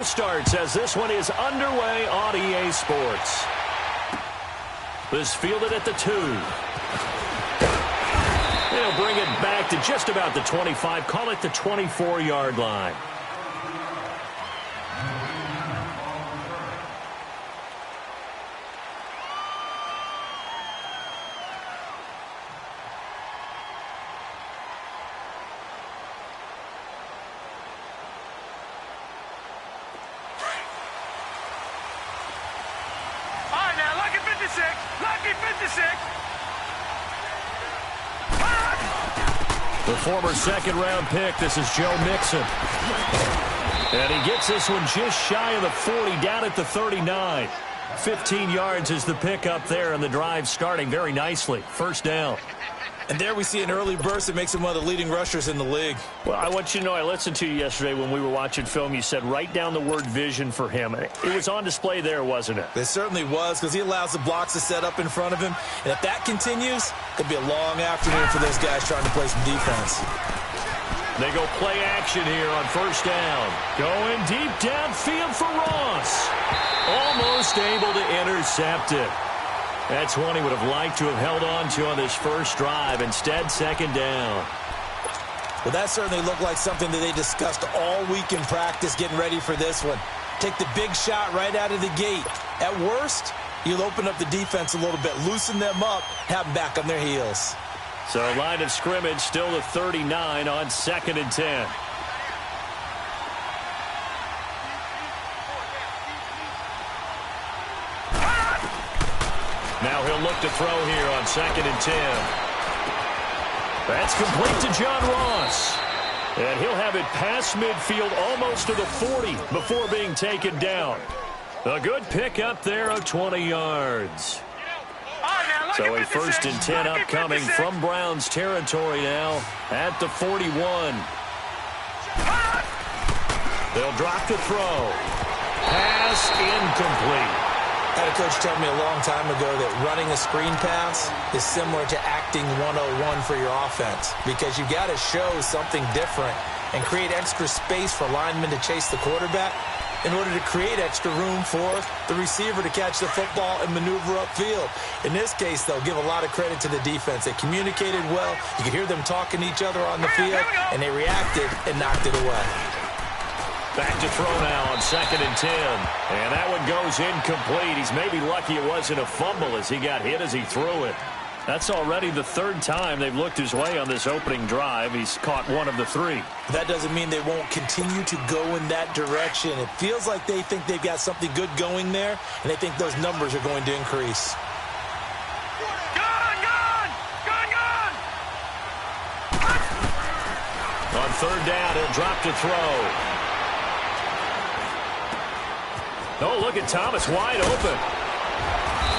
starts as this one is underway on EA Sports. This fielded at the 2. They'll bring it back to just about the 25. Call it the 24-yard line. The former second-round pick, this is Joe Mixon. And he gets this one just shy of the 40, down at the 39. 15 yards is the pickup there, and the drive starting very nicely. First down. And there we see an early burst that makes him one of the leading rushers in the league. Well, I want you to know, I listened to you yesterday when we were watching film. You said write down the word vision for him. It was on display there, wasn't it? It certainly was, because he allows the blocks to set up in front of him. And if that continues, it'll be a long afternoon for those guys trying to play some defense. They go play action here on first down. Going deep downfield for Ross. Almost able to intercept it. That's one he would have liked to have held on to on this first drive. Instead, second down. Well, that certainly looked like something that they discussed all week in practice getting ready for this one. Take the big shot right out of the gate. At worst, you'll open up the defense a little bit, loosen them up, have them back on their heels. So line of scrimmage still the 39 on 2nd and 10. Now he'll look to throw here on 2nd and 10. That's complete to John Ross. And he'll have it past midfield almost to the 40 before being taken down. A good pickup there of 20 yards. So a 1st and 10 upcoming from Browns territory now at the 41. They'll drop to throw. Pass incomplete. I had a coach tell me a long time ago that running a screen pass is similar to acting 101 for your offense, because you've got to show something different and create extra space for linemen to chase the quarterback in order to create extra room for the receiver to catch the football and maneuver upfield. In this case, they'll give a lot of credit to the defense. They communicated well. You could hear them talking to each other on the field, and they reacted and knocked it away. Back to throw now on 2nd and 10. And that one goes incomplete. He's maybe lucky it wasn't a fumble as he got hit as he threw it. That's already the 3rd time they've looked his way on this opening drive. He's caught one of the 3. That doesn't mean they won't continue to go in that direction. It feels like they think they've got something good going there, and they think those numbers are going to increase. On 3rd down, he'll drop to throw. Oh, look at Thomas wide open.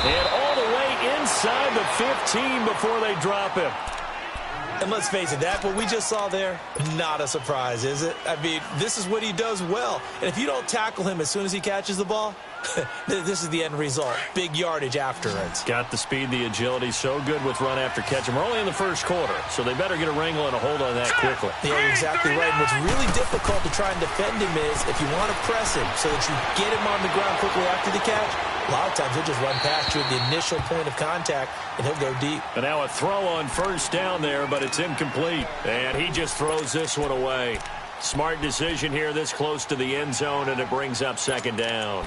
And all the way inside the 15 before they drop him. And let's face it, that what we just saw there, not a surprise, is it? I mean, this is what he does well. And if you don't tackle him as soon as he catches the ball, this is the end result. Big yardage afterwards. Got the speed, the agility, so good with run after catch. And we're only in the first quarter, so they better get a wrangle and a hold on that quickly. Yeah, you're exactly right. And what's really difficult to try and defend him is if you want to press him so that you get him on the ground quickly after the catch, a lot of times he'll just run past you at the initial point of contact, and he'll go deep. And now a throw on first down there, but it's incomplete. And he just throws this one away. Smart decision here this close to the end zone, and it brings up 2nd down.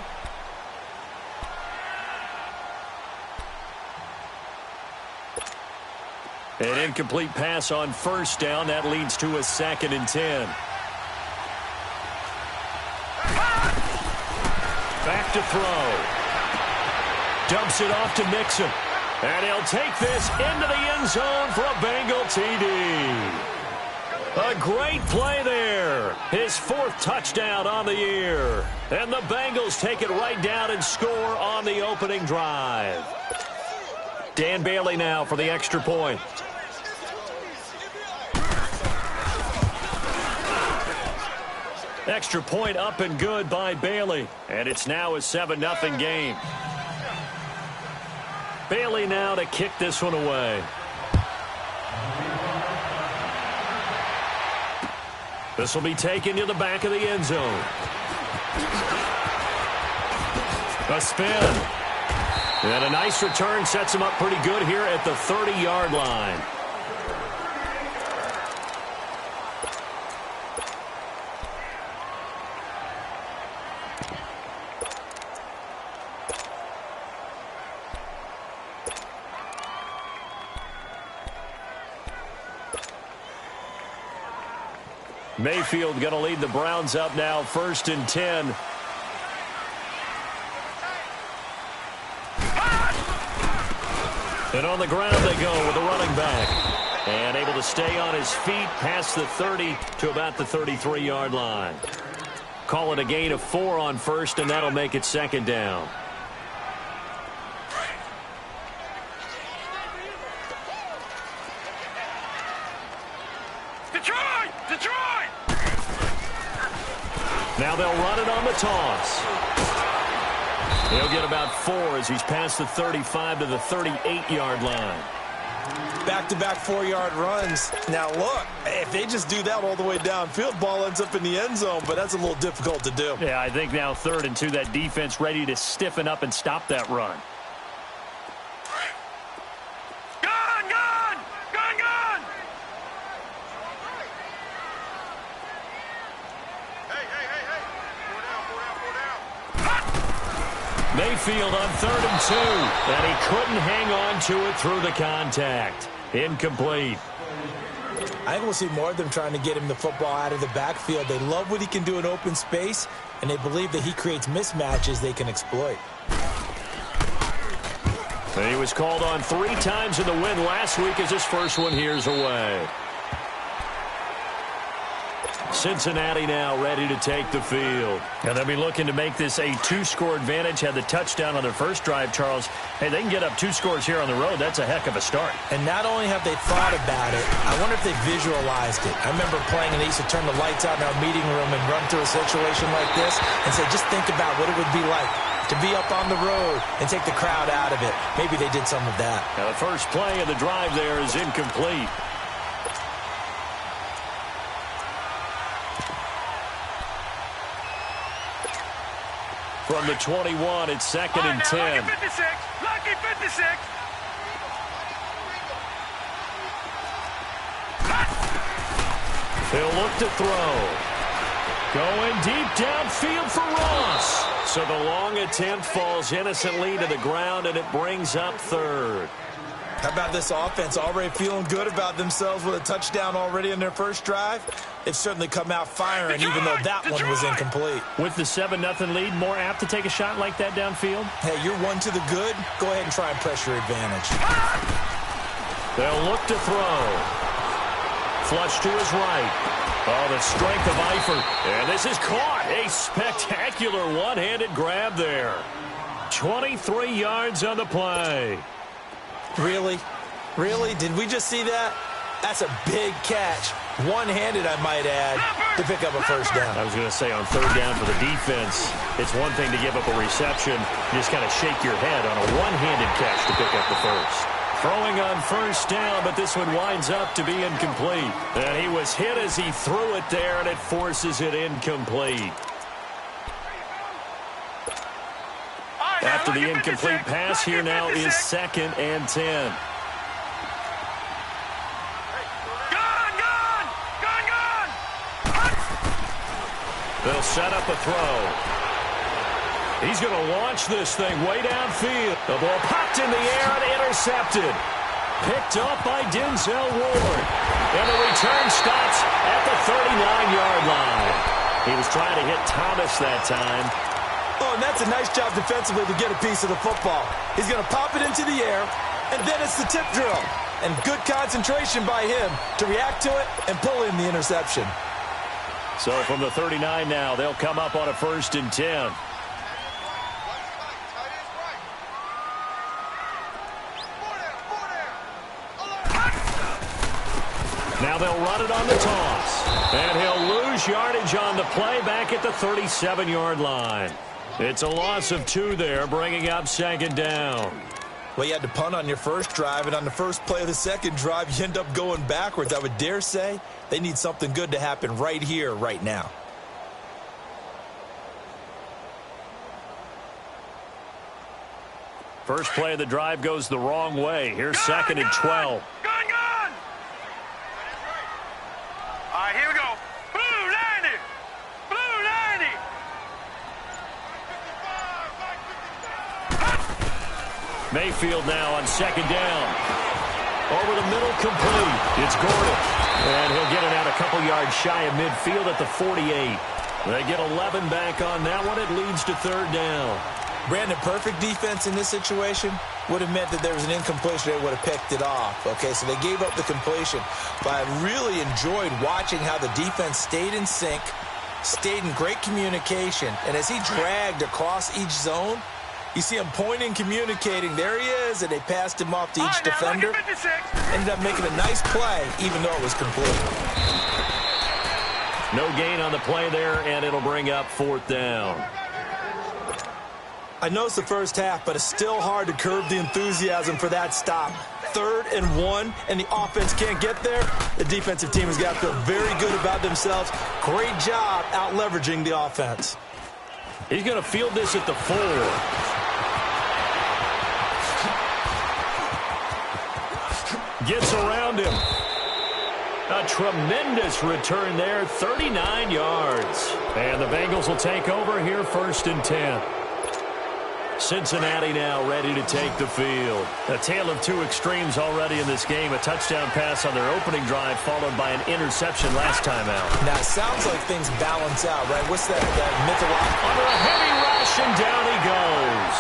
An incomplete pass on first down. That leads to a 2nd and 10. Back to throw. Dumps it off to Mixon. And he'll take this into the end zone for a Bengal TD. A great play there. His 4th touchdown on the year. And the Bengals take it right down and score on the opening drive. Dan Bailey now for the extra point. Extra point up and good by Bailey. And it's now a 7-0 game. Bailey now to kick this one away. This will be taken to the back of the end zone. A spin. And a nice return sets him up pretty good here at the 30-yard line. Mayfield going to lead the Browns up now, 1st and 10. And on the ground they go with the running back. And able to stay on his feet past the 30 to about the 33-yard line. Call it a gain of 4 on 1st, and that'll make it 2nd down. Now they'll run it on the toss. He'll get about 4 as he's past the 35 to the 38-yard line. Back-to-back 4-yard runs. Now, look, if they just do that all the way downfield, ball ends up in the end zone, but that's a little difficult to do. Yeah, I think now 3rd and 2, that defense ready to stiffen up and stop that run. Mayfield on 3rd and 2, and he couldn't hang on to it through the contact. Incomplete. I think we'll see more of them trying to get him the football out of the backfield. They love what he can do in open space, and they believe that he creates mismatches they can exploit. And he was called on 3 times in the win last week as his first one here's away. Cincinnati now ready to take the field. And they'll be looking to make this a 2-score advantage. Had the touchdown on their first drive, Charles. Hey, they can get up 2 scores here on the road. That's a heck of a start. And not only have they thought about it, I wonder if they visualized it. I remember playing and they used to turn the lights out in our meeting room and run through a situation like this and say, just think about what it would be like to be up on the road and take the crowd out of it. Maybe they did some of that. Now the first play of the drive there is incomplete. From the 21, it's 2nd and 10. Lucky 56. Lucky 56. He'll look to throw. Going deep downfield for Ross. So the long attempt falls innocently to the ground, and it brings up 3rd. How about this offense already feeling good about themselves with a touchdown already in their first drive? They've certainly come out firing, even though that one was incomplete. With the 7-0 lead, more apt to take a shot like that downfield? Hey, you're 1 to the good. Go ahead and try and press your advantage. They'll look to throw. Flush to his right. Oh, the strength of Eifert. And this is caught. A spectacular one-handed grab there. 23 yards on the play. Really? Really? Did we just see that? That's a big catch. One-handed, I might add, to pick up a first down. I was going to say on 3rd down for the defense, it's one thing to give up a reception. You just kind of shake your head on a one-handed catch to pick up the first. Throwing on 1st down, but this one winds up to be incomplete. And he was hit as he threw it there, and it forces it incomplete. After the incomplete pass, here now is 2nd and 10. They'll set up a throw. He's going to launch this thing way downfield. The ball popped in the air and intercepted. Picked up by Denzel Ward. And the return stops at the 39-yard line. He was trying to hit Thomas that time. Oh, and that's a nice job defensively to get a piece of the football. He's going to pop it into the air, and then it's the tip drill. And good concentration by him to react to it and pull in the interception. So from the 39 now, they'll come up on a 1st and 10. Now they'll run it on the toss. And he'll lose yardage on the play back at the 37-yard line. It's a loss of 2 there, bringing up 2nd down. Well, you had to punt on your first drive, and on the first play of the second drive, you end up going backwards. I would dare say they need something good to happen right here, right now. First play of the drive goes the wrong way. Here's second and 12. Gun! All right, here we go. Blue 90! Blue 90! Mayfield now on second down. Over the middle, complete. It's Gordon. And he'll get it out a couple yards shy of midfield at the 48. They get 11 back on that one. It leads to third down. Brandon, perfect defense in this situation would have meant that there was an incompletion. They would have picked it off. Okay, so they gave up the completion. But I really enjoyed watching how the defense stayed in sync, stayed in great communication. And as he dragged across each zone, you see him pointing, communicating. There he is, and they passed him off to each defender. Ended up making a nice play, even though it was complete. No gain on the play there, and it'll bring up fourth down. I know it's the first half, but it's still hard to curb the enthusiasm for that stop. 3rd and 1, and the offense can't get there. The defensive team has got to feel very good about themselves. Great job out leveraging the offense. He's going to field this at the 4. Gets around him. A tremendous return there, 39 yards. And the Bengals will take over here, 1st and 10. Cincinnati now ready to take the field. A tale of two extremes already in this game. A touchdown pass on their opening drive followed by an interception last time out. Now, it sounds like things balance out, right? What's that mythological? Under a heavy rush, and down he goes.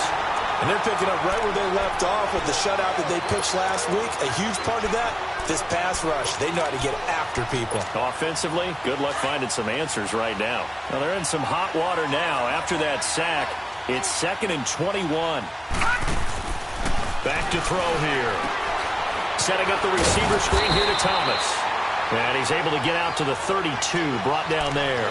And they're picking up right where they left off with the shutout that they pitched last week. A huge part of that, this pass rush. They know how to get after people. Offensively, good luck finding some answers right now. Well, they're in some hot water now after that sack. It's 2nd and 21. Back to throw here. Setting up the receiver screen here to Thomas. And he's able to get out to the 32, brought down there.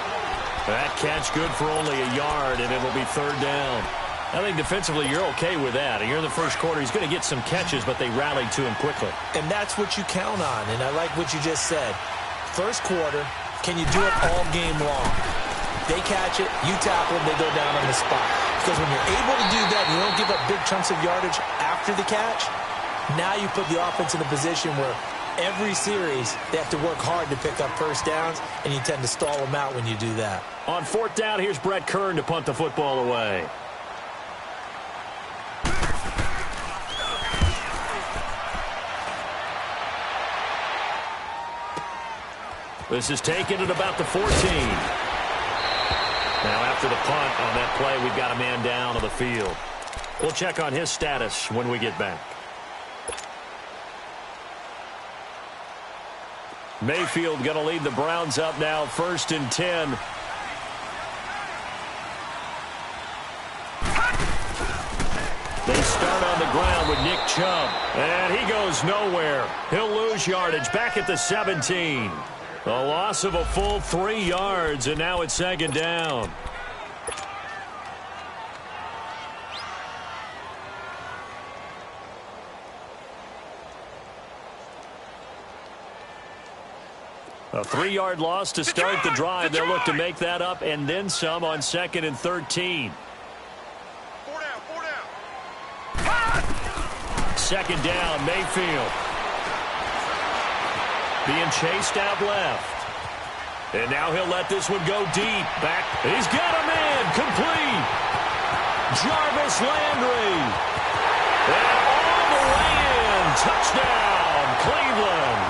That catch good for only a yard, and it'll be third down. I think defensively you're okay with that. Here in the first quarter, he's going to get some catches, but they rallied to him quickly. And that's what you count on, and I like what you just said. First quarter, can you do it all game long? They catch it, you tackle them, they go down on the spot. Because when you're able to do that, and you don't give up big chunks of yardage after the catch, now you put the offense in a position where every series they have to work hard to pick up first downs, and you tend to stall them out when you do that. On fourth down, here's Brett Kern to punt the football away. This is taken at about the 14. Now after the punt on that play, we've got a man down on the field. We'll check on his status when we get back. Mayfield going to lead the Browns up now, 1st and 10. They start on the ground with Nick Chubb. And he goes nowhere. He'll lose yardage back at the 17. A loss of a full 3 yards, and now it's 2nd down. A 3-yard loss to start the drive. They'll look to make that up and then some on 2nd and 13. 4 down. 2nd down, Mayfield. Being chased out left. And now he'll let this one go deep. Back. He's got a man. Complete. Jarvis Landry. And all the way in. Touchdown, Cleveland.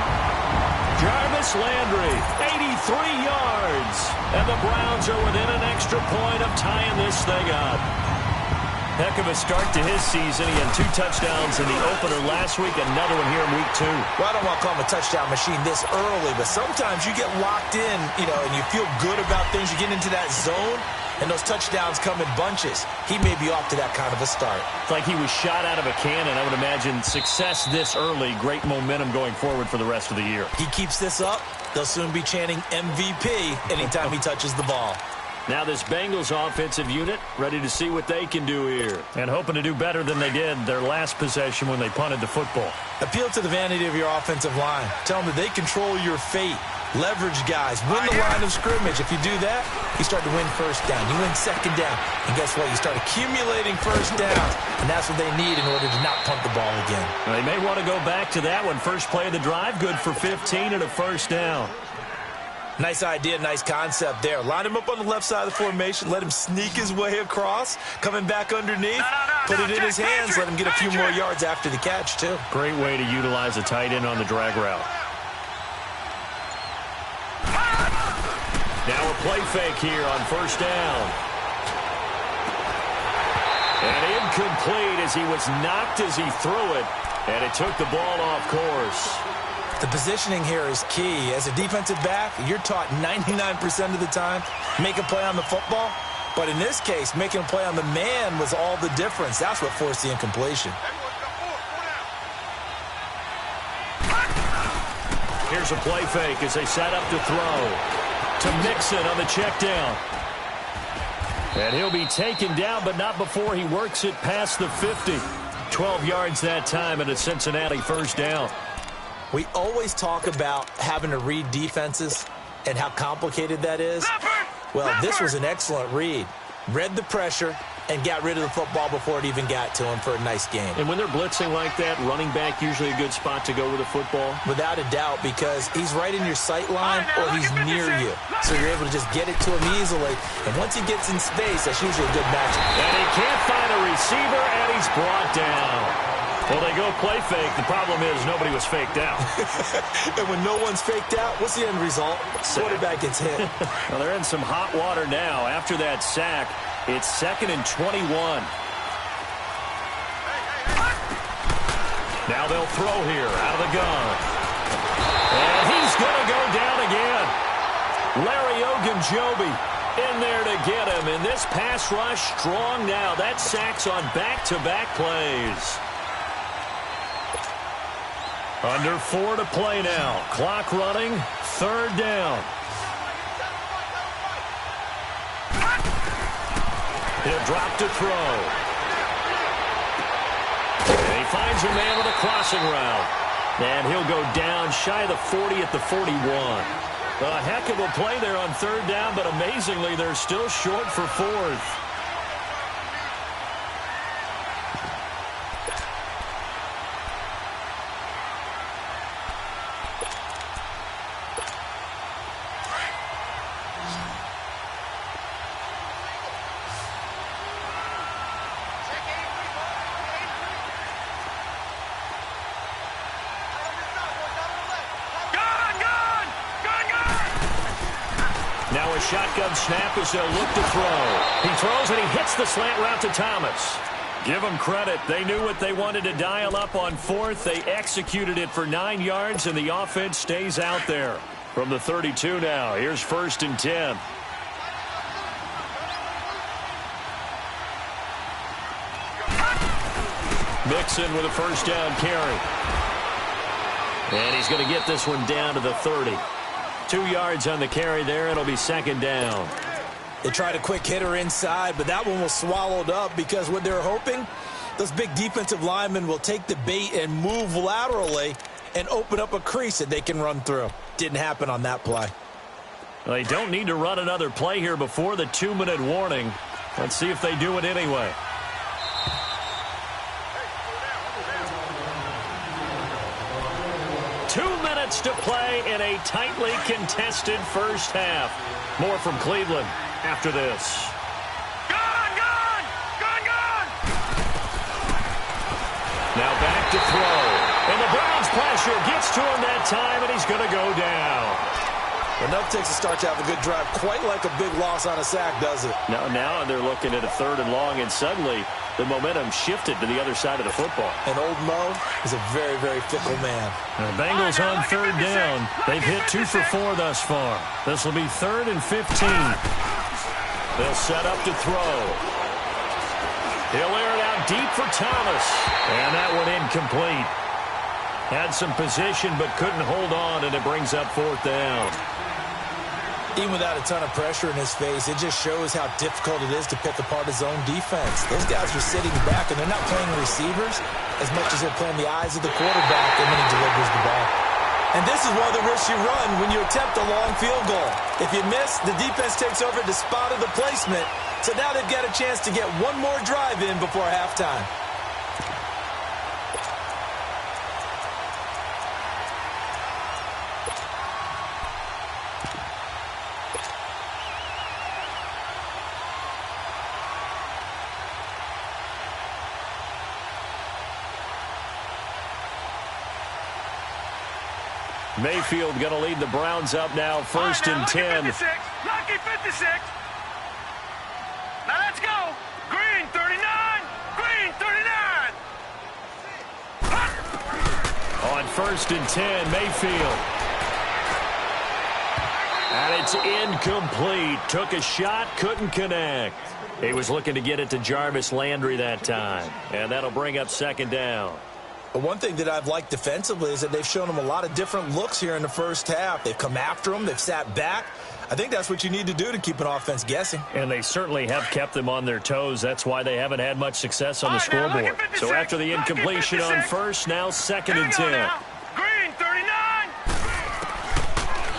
Jarvis Landry, 83 yards. And the Browns are within an extra point of tying this thing up. Heck of a start to his season. He had 2 touchdowns in the opener last week, another one here in week 2. Well, I don't want to call him a touchdown machine this early, but sometimes you get locked in, and you feel good about things. You get into that zone, and those touchdowns come in bunches. He may be off to that kind of a start. It's like he was shot out of a cannon. I would imagine success this early, great momentum going forward for the rest of the year. He keeps this up, they'll soon be chanting MVP anytime he touches the ball. Now this Bengals offensive unit ready to see what they can do here. And hoping to do better than they did their last possession when they punted the football. Appeal to the vanity of your offensive line. Tell them that they control your fate. Leverage guys. Win the line of scrimmage. If you do that, you start to win first down. You win second down. And guess what? You start accumulating first downs. And that's what they need in order to not punt the ball again. Well, they may want to go back to that one. First play of the drive, good for 15 and a first down. Nice idea, nice concept there. Line him up on the left side of the formation. Let him sneak his way across. Coming back underneath. Put it in his hands. Let him get a few more yards after the catch, too. Great way to utilize a tight end on the drag route. Now a play fake here on first down. And incomplete as he was knocked as he threw it. And it took the ball off course. The positioning here is key. As a defensive back, you're taught 99% of the time, make a play on the football. But in this case, making a play on the man was all the difference. That's what forced the incompletion. Here's a play fake as they set up to throw. To Mixon on the check down. And he'll be taken down, but not before he works it past the 50. 12 yards that time and a Cincinnati first down. We always talk about having to read defenses and how complicated that is. Well, this was an excellent read. Read the pressure and got rid of the football before it even got to him for a nice game. And when they're blitzing like that, running back usually a good spot to go with the football? Without a doubt, because he's right in your sight line or he's near you. So you're able to just get it to him easily. And once he gets in space, that's usually a good matchup. And he can't find a receiver, and he's brought down. Well, they go play fake. The problem is nobody was faked out. And when no one's faked out, what's the end result? Quarterback gets hit. Well, they're in some hot water now. After that sack, it's 2nd and 21. Now they'll throw here out of the gun. And he's going to go down again. Larry Ogunjobi in there to get him. And this pass rush strong now. That sack's on back-to-back plays. Under 4 to play now. Clock running. 3rd down. He'll drop to throw. And he finds a man with a crossing route. And he'll go down shy of the 40 at the 41. A heck of a play there on 3rd down, but amazingly, they're still short for 4th. Now a shotgun snap as they'll look to throw. He throws and he hits the slant route to Thomas. Give them credit. They knew what they wanted to dial up on 4th. They executed it for 9 yards, and the offense stays out there. From the 32 now, here's 1st and 10. Mixon with a first down carry. And he's going to get this one down to the 30. 2 yards on the carry there. It'll be 2nd down. They tried a quick hitter inside, but that one was swallowed up because what they're hoping, those big defensive linemen will take the bait and move laterally and open up a crease that they can run through. Didn't happen on that play. They don't need to run another play here before the 2-minute warning. Let's see if they do it anyway. To play in a tightly contested first half. More from Cleveland after this. Gone! Now back to throw. And the Browns pressure gets to him that time, and he's going to go down. Enough takes a start to have a good drive. Quite like a big loss on a sack, does it? Now they're looking at a 3rd and long, and suddenly the momentum shifted to the other side of the football. And old Mo is a very, very fickle man. The Bengals on 3rd down. They've hit 2 for 4 thus far. This will be 3rd and 15. They'll set up to throw. He'll air it out deep for Thomas. And that one incomplete. Had some position but couldn't hold on, and it brings up 4th down. Even without a ton of pressure in his face, it just shows how difficult it is to pick apart his own defense. Those guys are sitting back, and they're not playing receivers as much as they're playing the eyes of the quarterback and when he delivers the ball. And this is one of the risks you run when you attempt a long field goal. If you miss, the defense takes over the spot of the placement. So now they've got a chance to get one more drive in before halftime. Mayfield going to lead the Browns up now, first and 10. Lucky 56. Now let's go. Green 39. Green 39. On first and 10, Mayfield. And it's incomplete. Took a shot, couldn't connect. He was looking to get it to Jarvis Landry that time. And that'll bring up second down. But one thing that I've liked defensively is that they've shown them a lot of different looks here in the first half. They've come after them. They've sat back. I think that's what you need to do to keep an offense guessing. And they certainly have kept them on their toes. That's why they haven't had much success on the scoreboard. So after the incompletion on first, now second and 10. Green 39.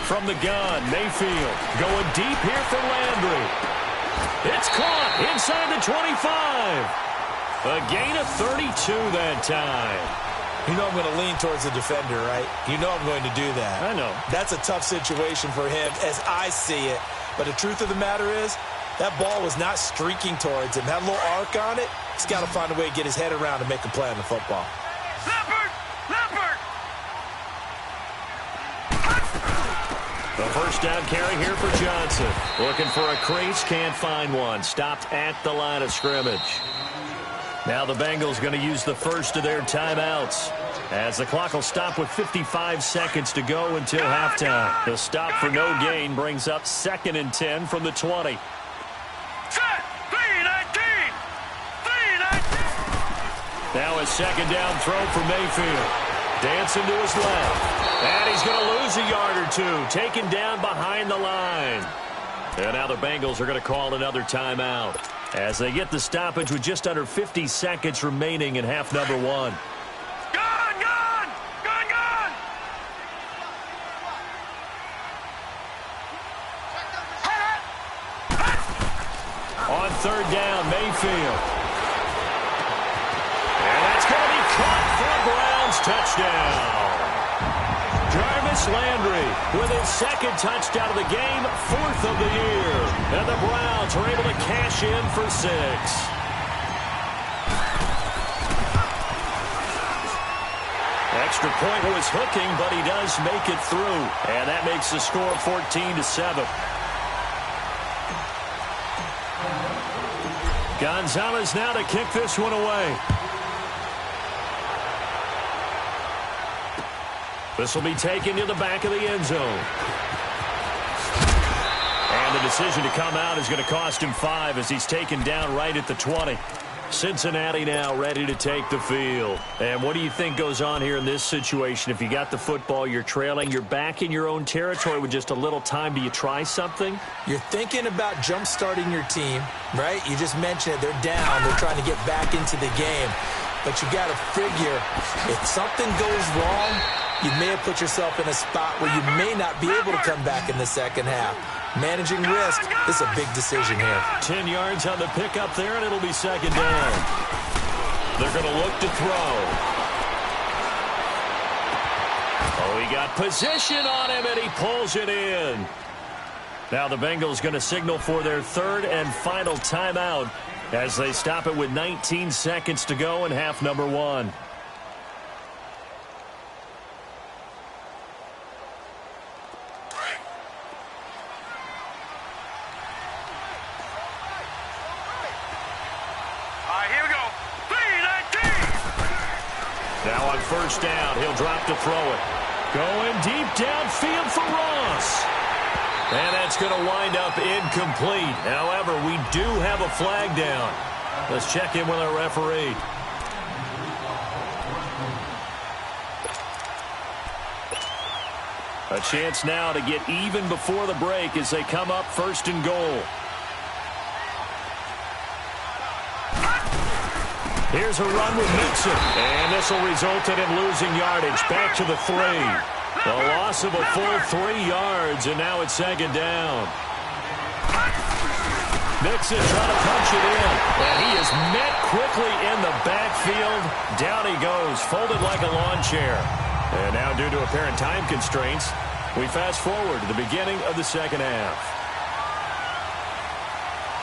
From the gun, Mayfield going deep here for Landry. It's caught inside the 25. A gain of 32 that time. You know I'm going to lean towards the defender, right? You know I'm going to do that. I know. That's a tough situation for him as I see it. But the truth of the matter is, that ball was not streaking towards him. Had a little arc on it. He's got to find a way to get his head around and make a play on the football. Leopard! The first down carry here for Johnson. Looking for a crease, can't find one. Stopped at the line of scrimmage. Now the Bengals going to use the first of their timeouts as the clock will stop with 55 seconds to go until halftime. The stop for no gain brings up second and 10 from the 20. Set! 3-19! 3-19! Now a second down throw for Mayfield. Dancing to his left. And he's going to lose a yard or two. Taken down behind the line. And now the Bengals are going to call another timeout as they get the stoppage with just under 50 seconds remaining in half number one. Gone! On third down, Mayfield. And that's going to be caught for a Browns touchdown. Jarvis Landry with his second touchdown of the game, fourth of the year. And the Browns are able to cash in for 6. Extra point was hooking, but he does make it through. And that makes the score 14-7. Gonzalez now to kick this one away. This will be taken to the back of the end zone. And the decision to come out is going to cost him 5 as he's taken down right at the 20. Cincinnati now ready to take the field. And what do you think goes on here in this situation? If you got the football, you're trailing, you're back in your own territory with just a little time. Do you try something? You're thinking about jump-starting your team, right? You just mentioned it. They're down. They're trying to get back into the game. But you got to figure, if something goes wrong, you may have put yourself in a spot where you may not be able to come back in the second half. Managing risk is a big decision here. 10 yards on the pickup there, and it'll be second down. They're going to look to throw. Oh, he got position on him, and he pulls it in. Now the Bengals going to signal for their third and final timeout as they stop it with 19 seconds to go in half number one. First down, he'll drop to throw it. Going deep downfield for Ross. And that's going to wind up incomplete. However, we do have a flag down. Let's check in with our referee. A chance now to get even before the break as they come up first and goal. Here's a run with Mixon. And this will result in him losing yardage. Back to the 3. A loss of a full 3 yards, and now it's second down. Mixon trying to punch it in, and he is met quickly in the backfield. Down he goes, folded like a lawn chair. And now, due to apparent time constraints, we fast forward to the beginning of the second half.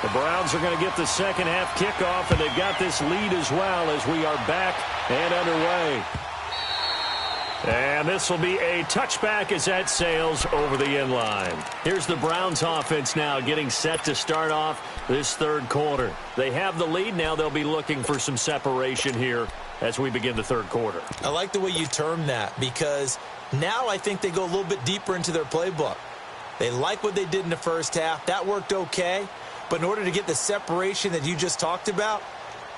The Browns are going to get the second half kickoff, and they've got this lead as well as we are back and underway. And this will be a touchback as that sails over the end line. Here's the Browns offense now getting set to start off this third quarter. They have the lead. Now they'll be looking for some separation here as we begin the third quarter. I like the way you termed that, because now I think they go a little bit deeper into their playbook. They like what they did in the first half. That worked okay. But in order to get the separation that you just talked about,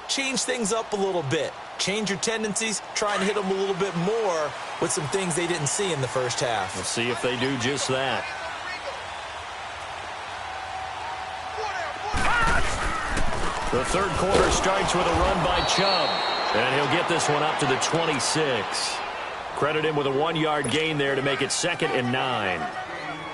change things up a little bit. Change your tendencies, try and hit them a little bit more with some things they didn't see in the first half. We'll see if they do just that. The third quarter starts with a run by Chubb, and he'll get this one up to the 26. Credit him with a 1-yard gain there to make it 2nd and 9.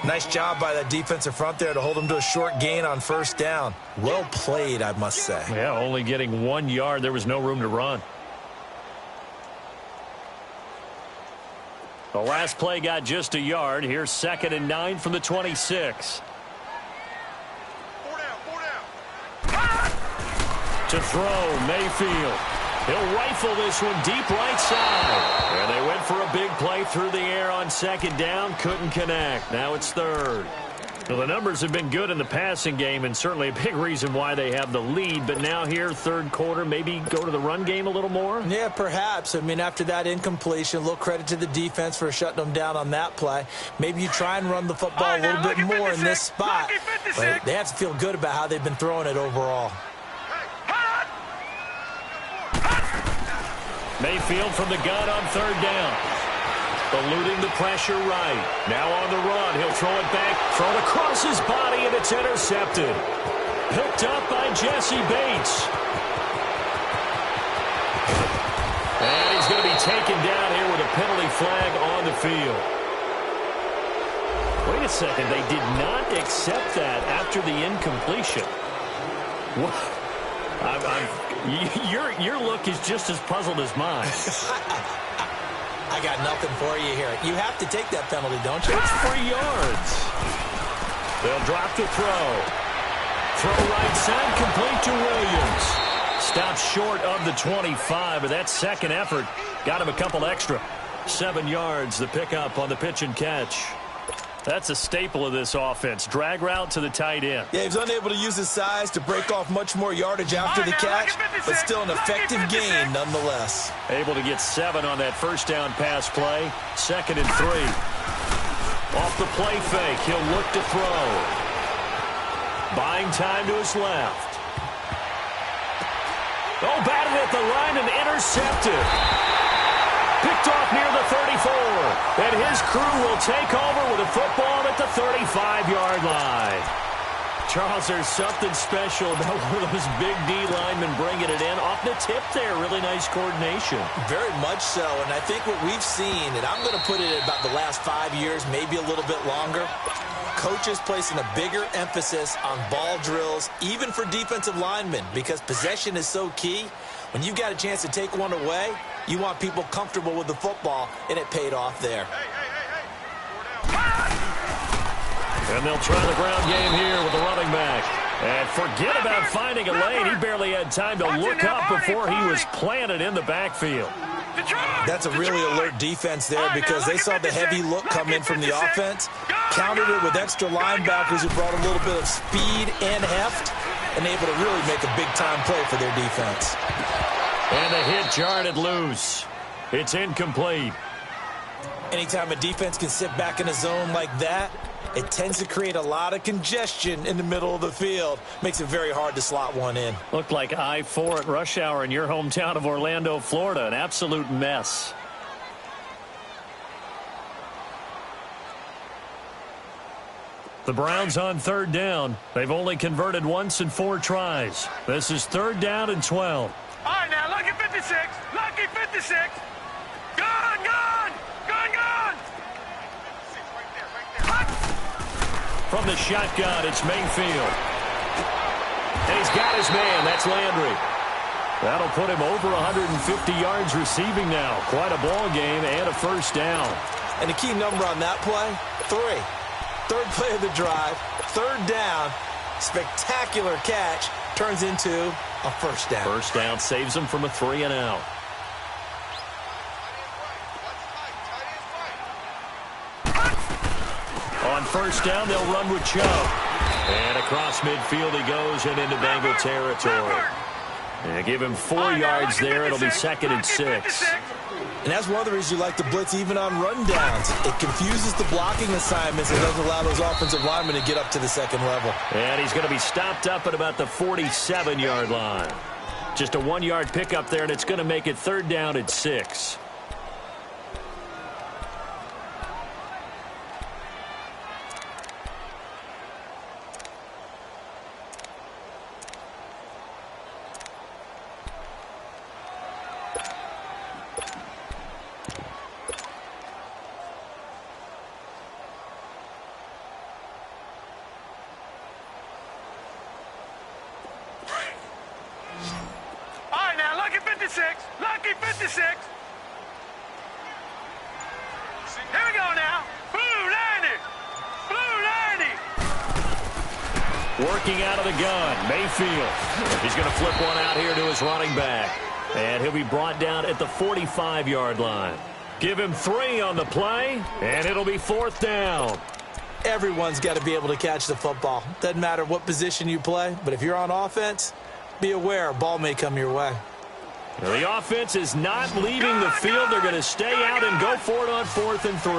Nice job by that defensive front there to hold him to a short gain on first down. Well played, I must say. Yeah, only getting 1 yard. There was no room to run. The last play got just a yard. Here's 2nd and 9 from the 26. To throw, Mayfield. He'll rifle this one deep right side. And they went for a big play through the air on 2nd down. Couldn't connect. Now it's 3rd. Well, the numbers have been good in the passing game, and certainly a big reason why they have the lead. But now here, third quarter, maybe go to the run game a little more? Yeah, perhaps. I mean, after that incompletion, a little credit to the defense for shutting them down on that play. Maybe you try and run the football a little bit more in this spot. But they have to feel good about how they've been throwing it overall. Mayfield from the gun on 3rd down. Eluding the pressure right. Now on the run. He'll throw it back. Thrown across his body, and it's intercepted. Picked up by Jesse Bates. And he's going to be taken down here with a penalty flag on the field. Wait a second. They did not accept that after the incompletion. What? Your look is just as puzzled as mine. I got nothing for you here. You have to take that penalty, don't you? It's 3 yards. They'll drop the throw. Throw right side, complete to Williams. Stops short of the 25, but that second effort got him a couple extra. 7 yards, the pickup on the pitch and catch. That's a staple of this offense. Drag route to the tight end. Yeah, he was unable to use his size to break off much more yardage after the catch, but still an effective gain nonetheless. Able to get 7 on that first down pass play. 2nd and 3. Off the play fake, he'll look to throw. Buying time to his left. Oh, batted at the line and intercepted. Picked off near the 34. And his crew will take over with a football at the 35-yard line. Charles, there's something special about one of those big D linemen bringing it in. Off the tip there, really nice coordination. Very much so, and I think what we've seen, and I'm going to put it at about the last 5 years, maybe a little bit longer, coaches placing a bigger emphasis on ball drills, even for defensive linemen, because possession is so key. When you've got a chance to take one away, you want people comfortable with the football, and it paid off there. And they'll try the ground game here with the running back. And forget about finding a lane. He barely had time to look up before he was planted in the backfield. That's a really alert defense there, because they saw the heavy look come in from the offense, countered it with extra linebackers who brought a little bit of speed and heft, and able to really make a big-time play for their defense. And the hit jarred loose. It's incomplete. Anytime a defense can sit back in a zone like that, it tends to create a lot of congestion in the middle of the field. Makes it very hard to slot one in. Looked like I-4 at rush hour in your hometown of Orlando, Florida. An absolute mess. The Browns on 3rd down. They've only converted once in 4 tries. This is 3rd down and 12. All right, now, lucky 56. Lucky 56. Gone, gone. Gone, gone. from the shotgun. It's Mayfield. And he's got his man. That's Landry. That'll put him over 150 yards receiving now. Quite a ball game and a first down. And the key number on that play, 3. Third play of the drive, third down, spectacular catch, turns into a first down. First down saves him from a 3-and-out. On first down, they'll run with Chubb. And across midfield he goes and into Bengal territory. And give him 4 yards there. It'll be 2nd and 6. And that's one of the reasons you like to blitz even on run downs. It confuses the blocking assignments and doesn't allow those offensive linemen to get up to the second level. And he's going to be stopped up at about the 47-yard line. Just a 1-yard pickup there, and it's going to make it 3rd down and 6. Lucky 56. Here we go now. Blue 90. Blue 90. Working out of the gun, Mayfield. He's going to flip one out here to his running back. And he'll be brought down at the 45-yard line. Give him 3 on the play, and it'll be 4th down. Everyone's got to be able to catch the football. Doesn't matter what position you play, but if you're on offense, be aware a ball may come your way. Now, the offense is not leaving the field. They're going to stay out and go for it on 4th and 3.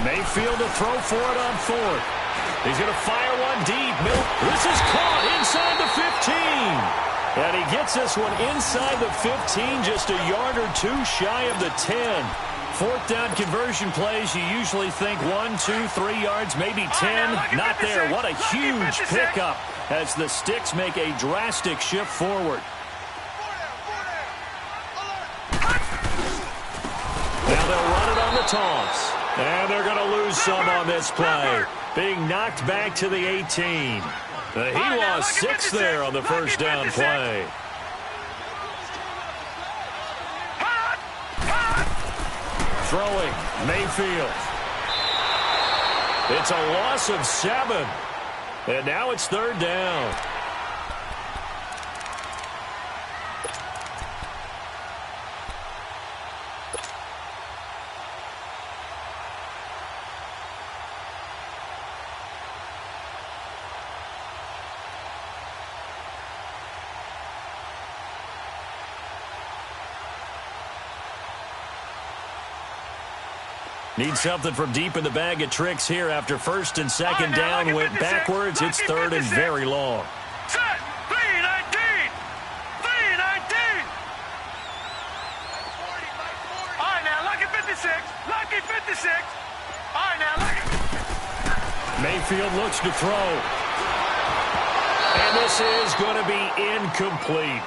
Mayfield to throw for it on 4th. He's going to fire one deep. This is caught inside the 15. And he gets this one inside the 15, just a yard or 2 shy of the 10. 4th down conversion plays, you usually think 1, 2, 3 yards, maybe 10. Not there. What a huge pickup as the Sticks make a drastic shift forward. Now they'll run it on the toss. And they're going to lose some on this play. Being knocked back to the 18. He lost 6 there on the first down play. Throwing, Mayfield. It's a loss of 7. And now it's 3rd down. Need something from deep in the bag of tricks here after 1st and 2nd down went backwards. It's 3rd and very long. Set. 3-19. 3-19. All right, now, lucky 56. Lucky 56. All right, now, lucky. Mayfield looks to throw. And this is going to be incomplete.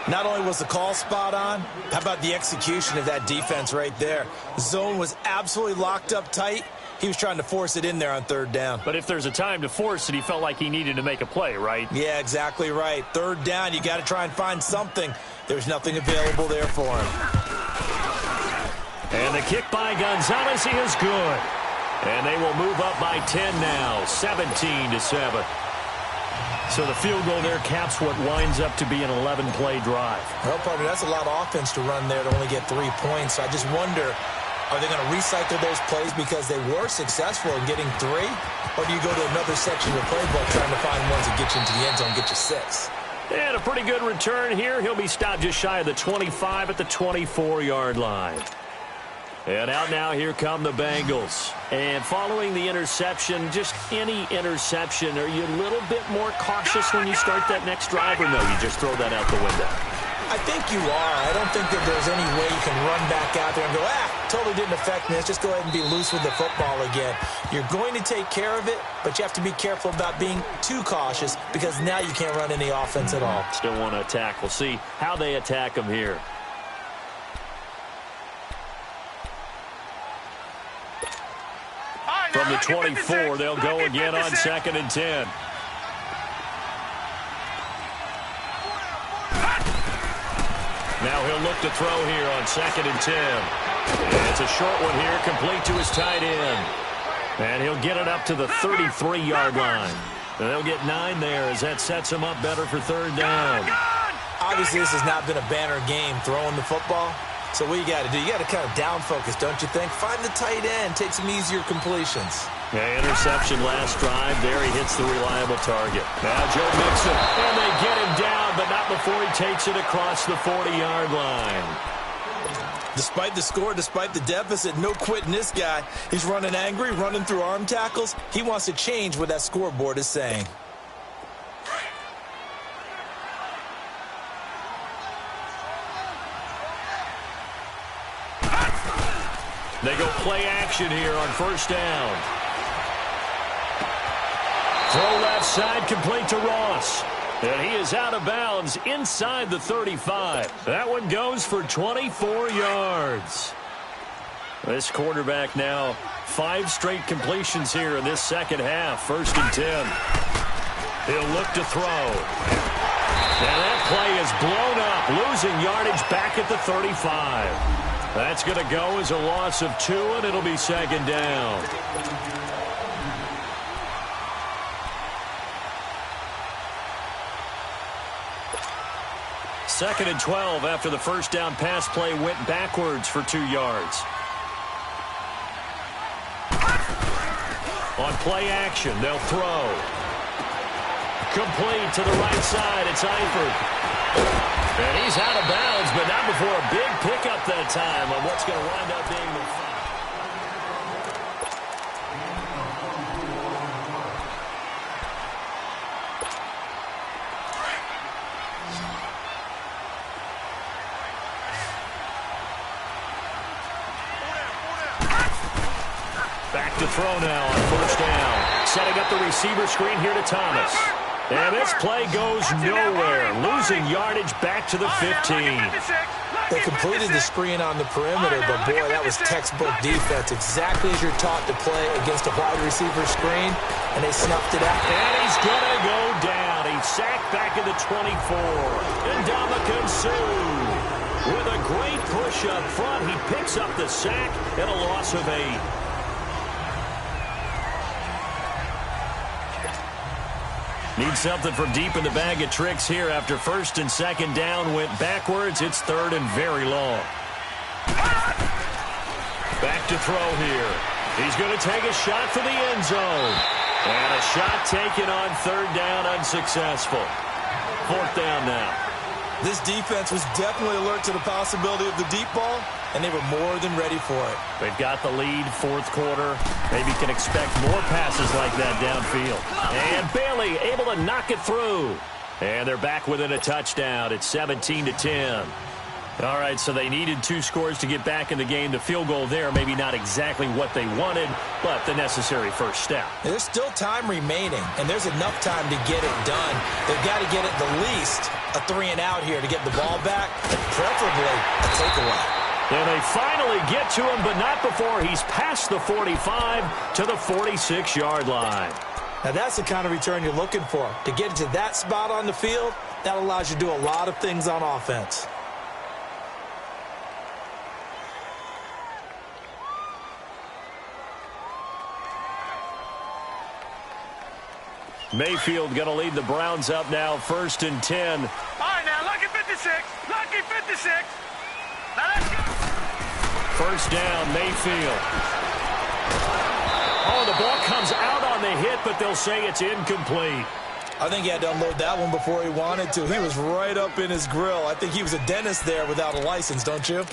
Not only was the call spot on, how about the execution of that defense right there? The zone was absolutely locked up tight. He was trying to force it in there on 3rd down. But if there's a time to force it, he felt like he needed to make a play, right? Yeah, exactly right. 3rd down, you got to try and find something. There's nothing available there for him. And the kick by Gonzalez is good. And they will move up by 10 now, 17-7. So the field goal there caps what winds up to be an 11-play drive. Well, partner, that's a lot of offense to run there to only get 3 points. So I just wonder, are they going to recycle those plays because they were successful in getting 3? Or do you go to another section of the playbook trying to find ones that get you into the end zone, get you 6? And a pretty good return here. He'll be stopped just shy of the 25 at the 24-yard line. And out now, here come the Bengals. And following the interception, just any interception, are you a little bit more cautious when you start that next drive, or no, you just throw that out the window? I think you are. I don't think that there's any way you can run back out there and go, totally didn't affect me. Let's just go ahead and be loose with the football again. You're going to take care of it, but you have to be careful about being too cautious because now you can't run any offense at all. Still want to attack. We'll see how they attack him here. From the 24, they'll go again on 2nd and 10. Now he'll look to throw here on 2nd and 10. It's a short one here, complete to his tight end. And he'll get it up to the 33-yard line. And they'll get 9 there as that sets him up better for 3rd down. Obviously, this has not been a banner game throwing the football. So what you got to do, you got to kind of down focus, don't you think? Find the tight end, take some easier completions. Yeah, interception last drive. There he hits the reliable target. Now Joe Mixon, and they get him down, but not before he takes it across the 40-yard line. Despite the score, despite the deficit, no quitting this guy. He's running angry, running through arm tackles. He wants to change what that scoreboard is saying. They go play action here on 1st down. Throw left side, complete to Ross. And he is out of bounds inside the 35. That one goes for 24 yards. This quarterback now 5 straight completions here in this second half. 1st and 10. He'll look to throw. And that play is blown up, losing yardage back at the 35. That's going to go as a loss of 2, and it'll be 2nd down. Second and 12 after the 1st down pass play went backwards for 2 yards. On play action, they'll throw. Complete to the right side. It's Eifert. And he's out of bounds, but not before a big pickup that time on what's going to wind up being the fight. Back to throw now on 1st down. Setting up the receiver screen here to Thomas. And this play goes nowhere, losing yardage back to the 15. They completed the screen on the perimeter, but boy, that was textbook defense, exactly as you're taught to play against a wide receiver screen, and they snuffed it out. And he's going to go down. He's sacked back at the 24. And Ndamukong Suh, with a great push up front, he picks up the sack and a loss of 8. Need something from deep in the bag of tricks here after 1st and 2nd down went backwards. It's 3rd and very long. Back to throw here. He's going to take a shot for the end zone. And a shot taken on 3rd down, unsuccessful. 4th down now. This defense was definitely alert to the possibility of the deep ball, and they were more than ready for it. They've got the lead, 4th quarter. Maybe can expect more passes like that downfield. And Bailey able to knock it through. And they're back within a touchdown. It's 17-10. All right, so they needed 2 scores to get back in the game. The field goal there, maybe not exactly what they wanted, but the necessary first step. There's still time remaining, and there's enough time to get it done. They've got to get at the least a 3-and-out here to get the ball back, and preferably a takeaway. And they finally get to him, but not before he's past the 45 to the 46-yard line. Now, that's the kind of return you're looking for. To get to that spot on the field, that allows you to do a lot of things on offense. Mayfield going to lead the Browns up now, 1st and 10. All right, now, lucky 56. Lucky 56. Now, let's go. 1st down, Mayfield. Oh, the ball comes out on the hit, but they'll say it's incomplete. I think he had to unload that one before he wanted to. He was right up in his grill. I think he was a dentist there without a license, don't you?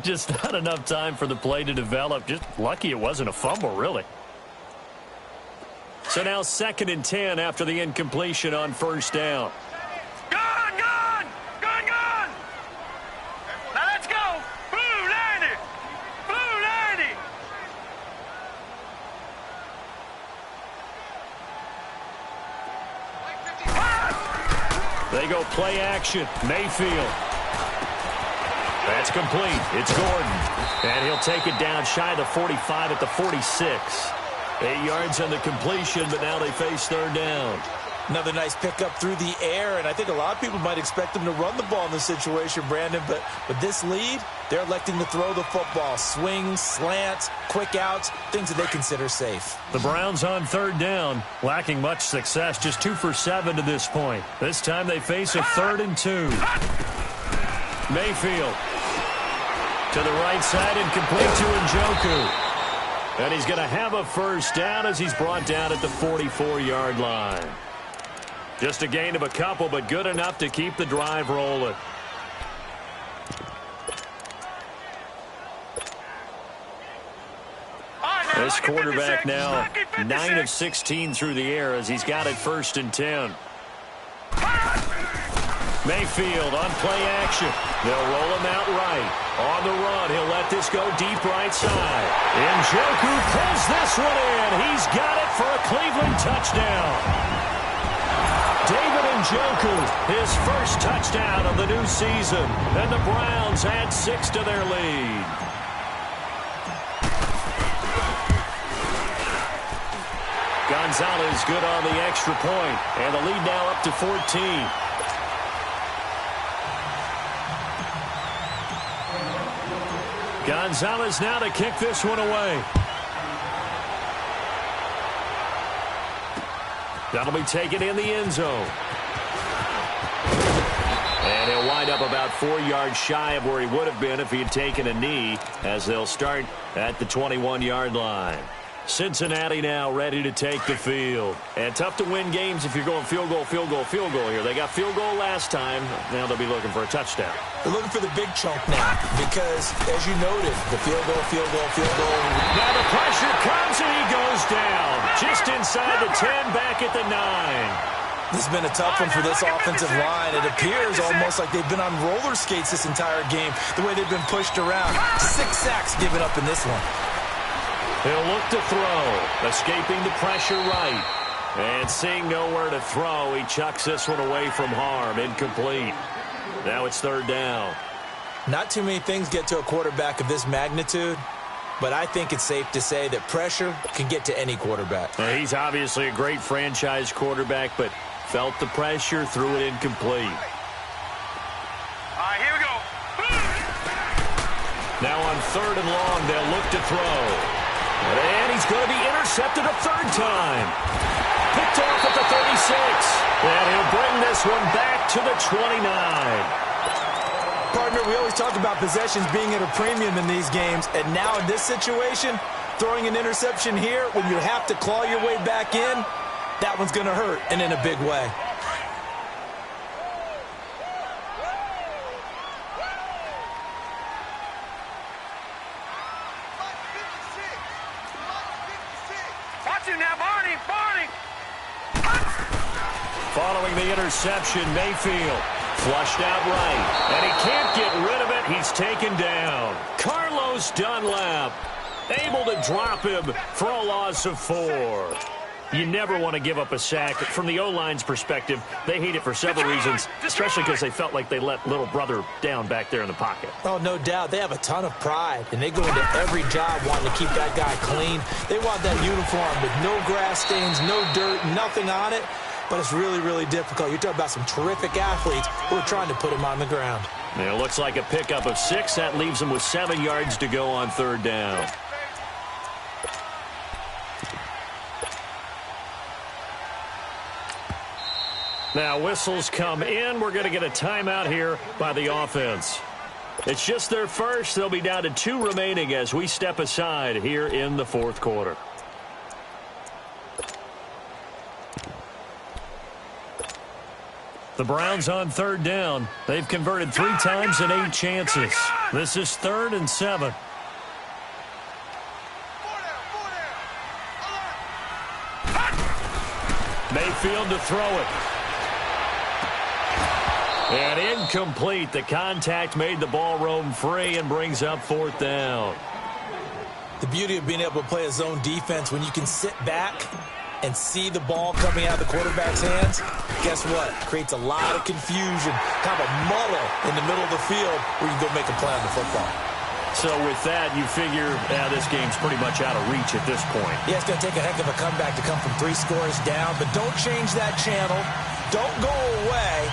Just not enough time for the play to develop. Just lucky it wasn't a fumble, really. So now 2nd and 10 after the incompletion on 1st down. Gone, gone, gone. They go play action. Mayfield. That's complete. It's Gordon. And he'll take it down shy of the 45 at the 46. 8 yards on the completion, but now they face third down. Another nice pickup through the air, and I think a lot of people might expect them to run the ball in this situation, Brandon, but with this lead, they're electing to throw the football. Swings, slants, quick outs, things that they consider safe. The Browns on third down, lacking much success, just 2 for 7 to this point. This time they face a 3rd and 2. Mayfield to the right side and complete to Njoku. And he's going to have a first down as he's brought down at the 44-yard line. Just a gain of a couple, but good enough to keep the drive rolling. This quarterback now 9 of 16 through the air as he's got it 1st and 10. Mayfield on play action. They'll roll him out right. On the run, he'll let this go deep right side. Njoku pulls this one in. He's got it for a Cleveland touchdown. David Njoku, his first touchdown of the new season. And the Browns add 6 to their lead. Gonzalez good on the extra point. And the lead now up to 14. Gonzalez now to kick this one away. That'll be taken in the end zone. And he'll wind up about 4 yards shy of where he would have been if he had taken a knee, as they'll start at the 21-yard line. Cincinnati now ready to take the field. And tough to win games if you're going field goal, field goal, field goal here. They got field goal last time. Now they'll be looking for a touchdown. They're looking for the big chunk now because, as you noted, the field goal, field goal, field goal. Now the pressure comes and he goes down. Just inside the 10, back at the 9. This has been a tough one for this offensive line. It appears almost like they've been on roller skates this entire game, the way they've been pushed around. 6 sacks given up in this one. He'll look to throw, escaping the pressure right. And seeing nowhere to throw, he chucks this one away from harm. Incomplete. Now it's third down. Not too many things get to a quarterback of this magnitude, but I think it's safe to say that pressure can get to any quarterback. Now, he's obviously a great franchise quarterback, but felt the pressure, threw it incomplete. All right, here we go. Now on 3rd and long, they'll look to throw. And he's going to be intercepted a 3rd time. Picked off at the 36. And he'll bring this one back to the 29. Partner, we always talk about possessions being at a premium in these games. And now in this situation, throwing an interception here when you have to claw your way back in, that one's going to hurt, and in a big way. Following the interception, Mayfield flushed out right. And he can't get rid of it. He's taken down. Carlos Dunlap able to drop him for a loss of 4. You never want to give up a sack. From the O-line's perspective, they hate it for several reasons, especially because they felt like they let little brother down back there in the pocket. Oh, no doubt. They have a ton of pride, and they go into every job wanting to keep that guy clean. They want that uniform with no grass stains, no dirt, nothing on it. But it's really, really difficult. You're talking about some terrific athletes who are trying to put him on the ground. It looks like a pickup of 6. That leaves him with 7 yards to go on 3rd down. Now whistles come in. We're going to get a timeout here by the offense. It's just their first. They'll be down to 2 remaining as we step aside here in the 4th quarter. The Browns on 3rd down. They've converted 3 times in 8 chances. This is 3rd and 7. Mayfield to throw it. And incomplete. The contact made the ball roam free and brings up 4th down. The beauty of being able to play a zone defense when you can sit back and see the ball coming out of the quarterback's hands, guess what? Creates a lot of confusion, kind of a muddle in the middle of the field where you can go make a play on the football. So with that, you figure this game's pretty much out of reach at this point. Yeah, it's going to take a heck of a comeback to come from 3 scores down, but don't change that channel. Don't go away.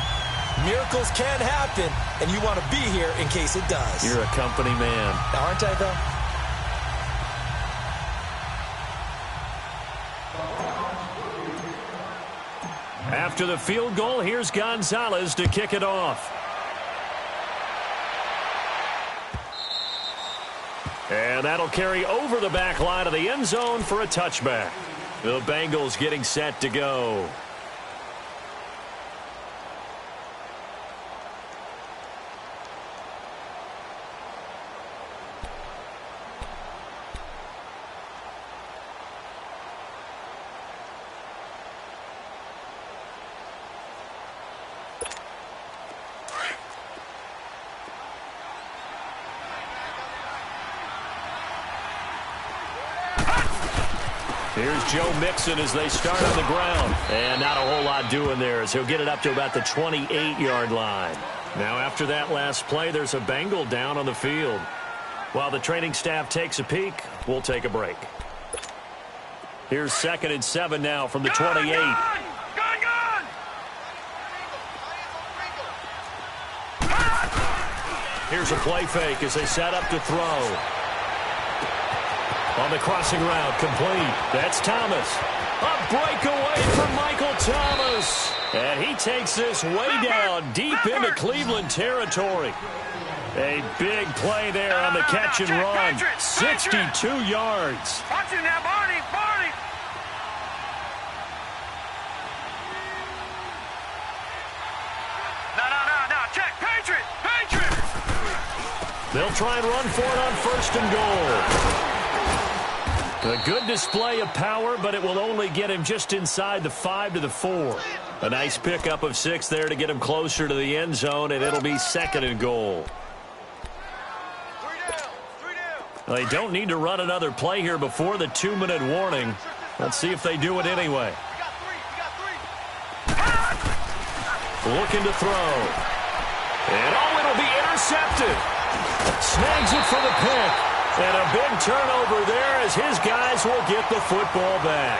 Miracles can happen, and you want to be here in case it does. You're a company man. Aren't I, though? After the field goal, here's Gonzalez to kick it off. And that'll carry over the back line of the end zone for a touchback. The Bengals getting set to go. Here's Joe Mixon as they start on the ground. And not a whole lot doing there as he'll get it up to about the 28-yard line. Now after that last play, there's a Bengal down on the field. While the training staff takes a peek, we'll take a break. Here's 2nd and 7 now from the 28. Here's a play fake as they set up to throw. On the crossing route, complete. That's Thomas. A breakaway from Michael Thomas. And he takes this way down, deep into Cleveland territory. A big play there on the catch and run. 62 yards. Watch him now, Barney. No. Check. Patriot. They'll try and run for it on 1st and goal. A good display of power, but it will only get him just inside the 5 to the 4. A nice pickup of 6 there to get him closer to the end zone, and it'll be 2nd and goal. They don't need to run another play here before the 2-minute warning. Let's see if they do it anyway. Looking to throw. And it'll be intercepted. Snags it for the pick. And a big turnover there as his guys will get the football back.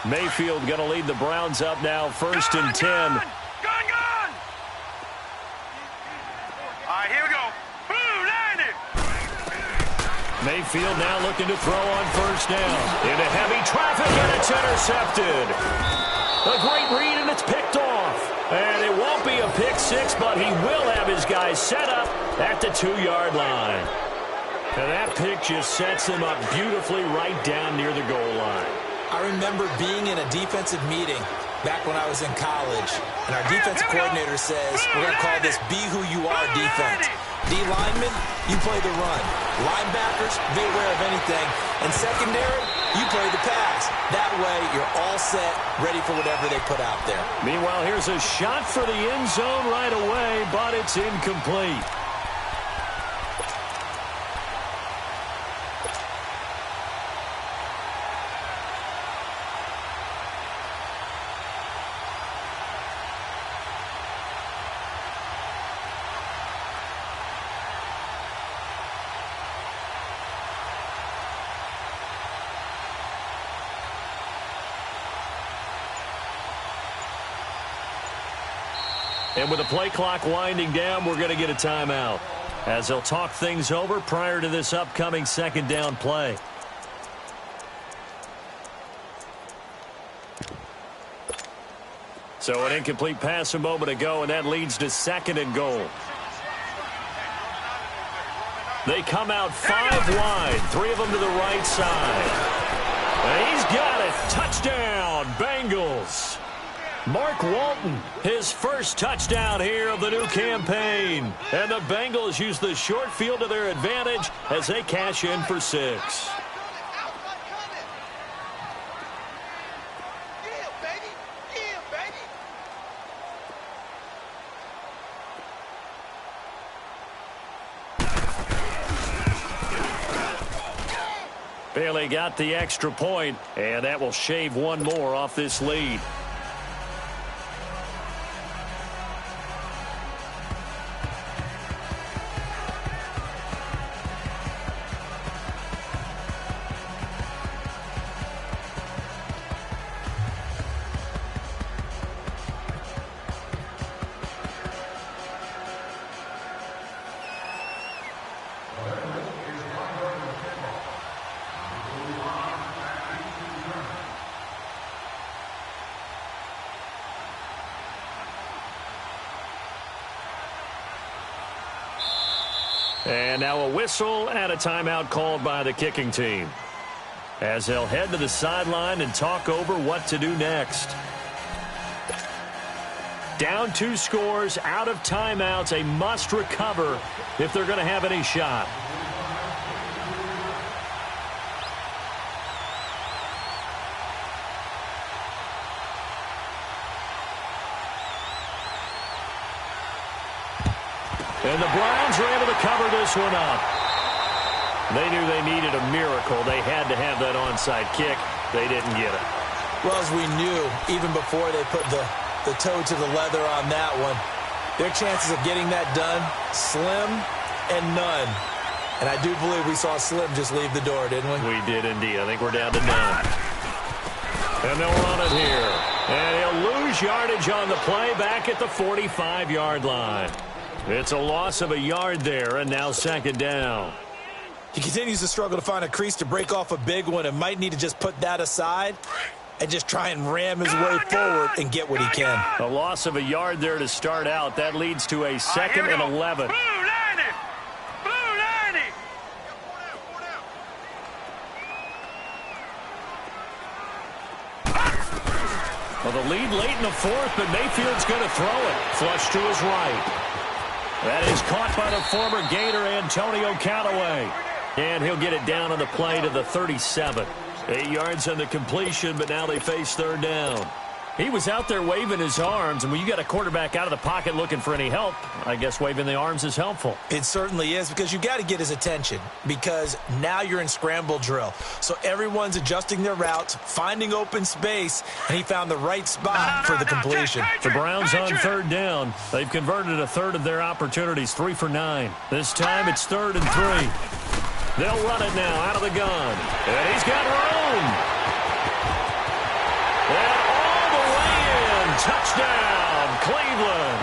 Mayfield going to lead the Browns up now, 1st and 10. Mayfield now looking to throw on 1st down. Into heavy traffic, and it's intercepted. A great read, and it's picked off. And it won't be a pick 6, but he will have his guys set up at the 2-yard line. And that pick just sets him up beautifully right down near the goal line. I remember being in a defensive meeting back when I was in college, and our defensive coordinator says, we're going to call this Be Who You Are defense. D linemen, you play the run. Linebackers, be aware of anything. And secondary, you play the pass. That way, you're all set, ready for whatever they put out there. Meanwhile, here's a shot for the end zone right away, but it's incomplete. And with the play clock winding down, we're going to get a timeout as they'll talk things over prior to this upcoming 2nd down play. So an incomplete pass a moment ago, and that leads to 2nd and goal. They come out 5 wide, 3 of them to the right side. And he's got it. Touchdown, Bengals. Mark Walton, his first touchdown here of the new campaign. And the Bengals use the short field to their advantage as they cash in for 6. Bailey got the extra point, and that will shave one more off this lead. And now a whistle and a timeout called by the kicking team, as they'll head to the sideline and talk over what to do next. Down 2 scores, out of timeouts, a must recover if they're going to have any shot. And the Browns are able to cover this one up. They knew they needed a miracle. They had to have that onside kick. They didn't get it. Well, as we knew, even before they put the toe to the leather on that one, their chances of getting that done, slim and none. And I do believe we saw Slim just leave the door, didn't we? We did indeed. I think we're down to none. And they'll run it here. And he'll lose yardage on the play back at the 45-yard line. It's a loss of a yard there, and now second down. He continues to struggle to find a crease to break off a big one, and might need to just put that aside and just try and ram his way forward and get what he can. A loss of a yard there to start out. That leads to a 2nd and 11. Blue 90. Blue 90. Well, the lead late in the 4th, but Mayfield's going to throw it. Flush to his right. That is caught by the former Gator, Antonio Callaway. And he'll get it down on the play to the 37. 8 yards on the completion, but now they face third down. He was out there waving his arms, and when you got a quarterback out of the pocket looking for any help, I guess waving the arms is helpful. It certainly is, because you got to get his attention, because now you're in scramble drill. So everyone's adjusting their routes, finding open space, and he found the right spot for the completion. The Browns on third down. They've converted a third of their opportunities, 3 for 9. This time it's 3rd and 3. They'll run it now out of the gun. And he's got room. And all the way in. Touchdown, Cleveland.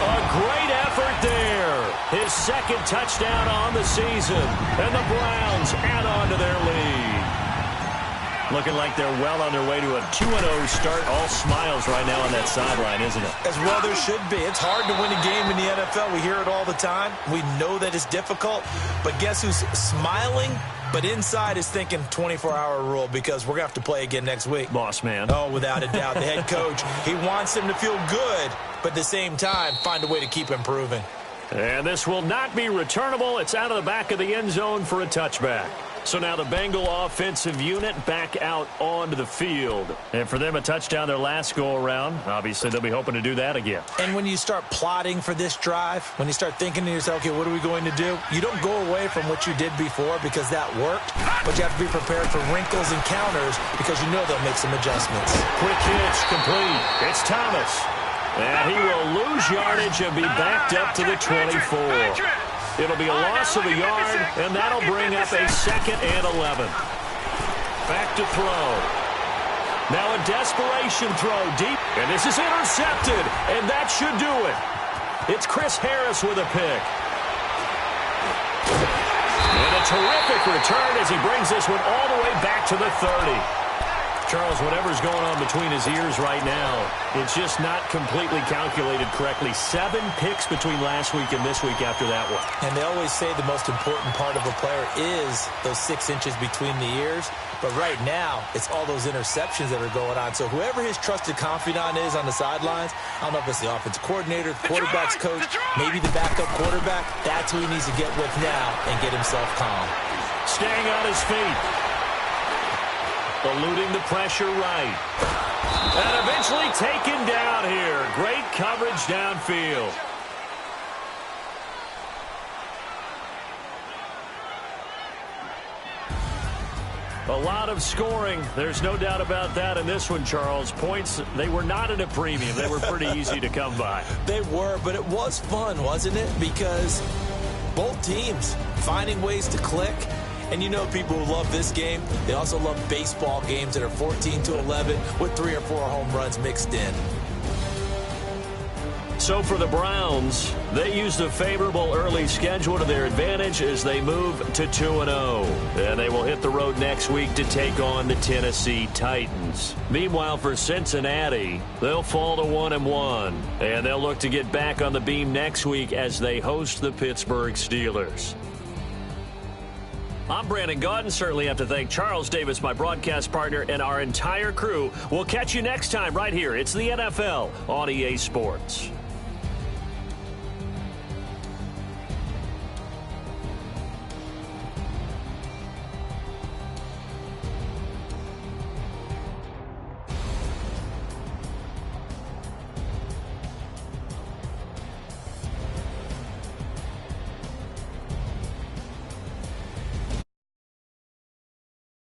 A great effort there. His 2nd touchdown on the season. And the Browns add on to their lead. Looking like they're well on their way to a 2-0 start. All smiles right now on that sideline, isn't it? As well there should be. It's hard to win a game in the NFL. We hear it all the time. We know that it's difficult. But guess who's smiling? But inside is thinking 24-hour rule, because we're going to have to play again next week. Boss man. Oh, without a doubt. The head coach, he wants them to feel good, but at the same time, find a way to keep improving. And this will not be returnable. It's out of the back of the end zone for a touchback. So now the Bengal offensive unit back out onto the field. And for them, a touchdown their last go-around. Obviously, they'll be hoping to do that again. And when you start plotting for this drive, when you start thinking to yourself, okay, what are we going to do? You don't go away from what you did before because that worked, but you have to be prepared for wrinkles and counters because you know they'll make some adjustments. Quick hitch, complete. It's Thomas. And he will lose yardage and be backed up to the 24. It'll be a loss of a yard, and that'll bring up a 2nd and 11. Back to throw. Now a desperation throw deep, and this is intercepted, and that should do it. It's Chris Harris with a pick. And a terrific return as he brings this one all the way back to the 30. Charles, whatever's going on between his ears right now, it's just not completely calculated correctly. 7 picks between last week and this week after that one. And they always say the most important part of a player is those 6 inches between the ears. But right now, it's all those interceptions that are going on. So whoever his trusted confidant is on the sidelines, I don't know if it's the offensive coordinator, the quarterback's coach, maybe the backup quarterback, that's who he needs to get with now and get himself calm. Staying on his feet. Eluding the pressure right. And eventually taken down here. Great coverage downfield. A lot of scoring. There's no doubt about that in this one, Charles. Points, they were not at a premium. They were pretty easy to come by. They were, but it was fun, wasn't it? Because both teams finding ways to click. And you know people who love this game, they also love baseball games that are 14-11 with 3 or 4 home runs mixed in. So for the Browns, they used a favorable early schedule to their advantage as they move to 2-0. And they will hit the road next week to take on the Tennessee Titans. Meanwhile, for Cincinnati, they'll fall to 1-1. And they'll look to get back on the beam next week as they host the Pittsburgh Steelers. I'm Brandon Gaudin. Certainly have to thank Charles Davis, my broadcast partner, and our entire crew. We'll catch you next time right here. It's the NFL on EA Sports.